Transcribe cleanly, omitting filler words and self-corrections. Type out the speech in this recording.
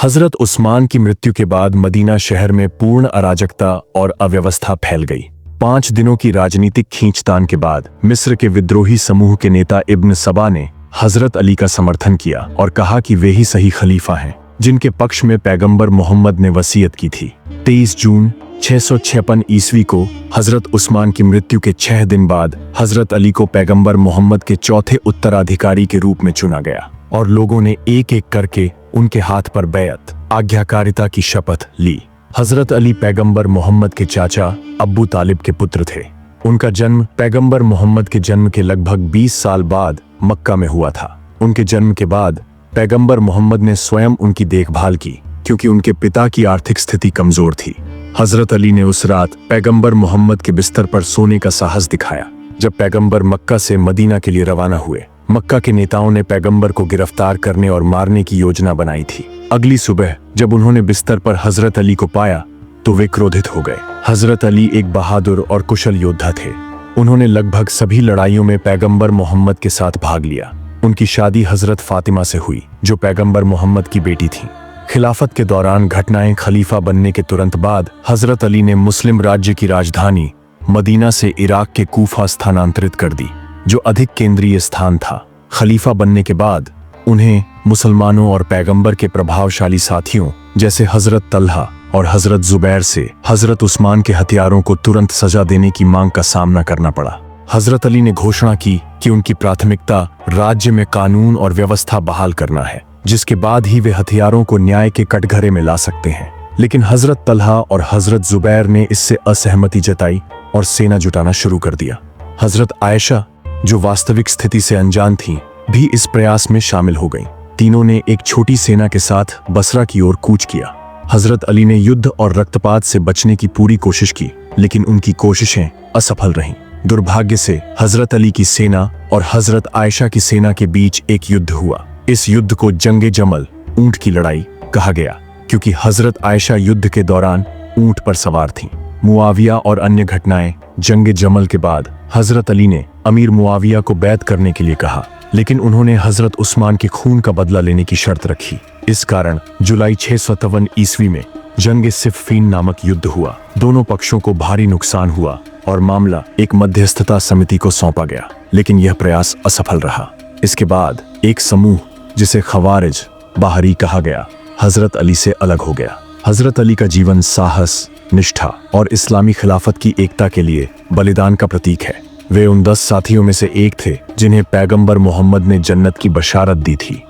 हजरत उस्मान की मृत्यु के बाद मदीना शहर में पूर्ण अराजकता और अव्यवस्था फैल गई। 5 दिनों की राजनीतिक खींचतान के बाद मिस्र के विद्रोही समूह के नेता इब्न सबा ने हजरत अली का समर्थन किया और कहा कि वे ही सही खलीफा हैं, जिनके पक्ष में पैगंबर मोहम्मद ने वसीयत की थी। 23 जून 656 ईस्वी को हजरत उस्मान की मृत्यु के 6 दिन बाद हजरत अली को पैगंबर मोहम्मद के चौथे उत्तराधिकारी के रूप में चुना गया और लोगों ने एक एक करके उनके हाथ पर बैअत आज्ञाकारिता की शपथ ली। हजरत अली पैगंबर मोहम्मद के चाचा अब्बू तालिब के पुत्र थे। उनका जन्म पैगंबर मोहम्मद के जन्म के लगभग 20 साल बाद मक्का में हुआ था। उनके जन्म के बाद पैगंबर मोहम्मद ने स्वयं उनकी देखभाल की, क्योंकि उनके पिता की आर्थिक स्थिति कमजोर थी। हजरत अली ने उस रात पैगंबर मोहम्मद के बिस्तर पर सोने का साहस दिखाया जब पैगंबर मक्का से मदीना के लिए रवाना हुए। मक्का के नेताओं ने पैगंबर को गिरफ्तार करने और मारने की योजना बनाई थी। अगली सुबह जब उन्होंने बिस्तर पर हजरत अली को पाया तो वे क्रोधित हो गए। हजरत अली एक बहादुर और कुशल योद्धा थे। उन्होंने लगभग सभी लड़ाइयों में पैगंबर मोहम्मद के साथ भाग लिया। उनकी शादी हजरत फातिमा से हुई, जो पैगंबर मोहम्मद की बेटी थी। खिलाफत के दौरान घटनाएं खलीफा बनने के तुरंत बाद हजरत अली ने मुस्लिम राज्य की राजधानी मदीना से इराक के कूफा स्थानांतरित कर दी, जो अधिक केंद्रीय स्थान था। खलीफा बनने के बाद उन्हें मुसलमानों और पैगंबर के प्रभावशाली साथियों जैसे हजरत तल्हा और हजरत जुबैर से हजरत उस्मान के हथियारों को तुरंत सजा देने की मांग का सामना करना पड़ा। हजरत अली ने घोषणा की कि उनकी प्राथमिकता राज्य में कानून और व्यवस्था बहाल करना है, जिसके बाद ही वे हथियारों को न्याय के कटघरे में ला सकते हैं। लेकिन हजरत तल्हा और हजरत जुबैर ने इससे असहमति जताई और सेना जुटाना शुरू कर दिया। हजरत आयशा, जो वास्तविक स्थिति से अनजान थीं, भी इस प्रयास में शामिल हो गईं। तीनों ने एक छोटी सेना के साथ बसरा की ओर कूच किया। हजरत अली ने युद्ध और रक्तपात से बचने की पूरी कोशिश की, लेकिन उनकी कोशिशें असफल रहीं। दुर्भाग्य से हजरत अली की सेना और हजरत आयशा की सेना के बीच एक युद्ध हुआ। इस युद्ध को जंगे जमल, ऊंट की लड़ाई कहा गया, क्योंकि हजरत आयशा युद्ध के दौरान ऊंट पर सवार थीं। मुआविया और अन्य घटनाएं। जंगे जमल के बाद हजरत अली ने अमीर मुआविया को बैत करने के लिए कहा, लेकिन उन्होंने हजरत उस्मान के खून का बदला लेने की शर्त रखी। इस कारण जुलाई 657 ईस्वी में जंगे सिफ़ीन नामक युद्ध हुआ। दोनों पक्षों को भारी नुकसान हुआ और मामला एक मध्यस्थता समिति को सौंपा गया, लेकिन यह प्रयास असफल रहा। इसके बाद एक समूह, जिसे खवारिज बाहरी कहा गया, हजरत अली से अलग हो गया। हजरत अली का जीवन साहस, निष्ठा और इस्लामी खिलाफत की एकता के लिए बलिदान का प्रतीक है। वे उन 10 साथियों में से एक थे जिन्हें पैगंबर मोहम्मद ने जन्नत की बशारत दी थी।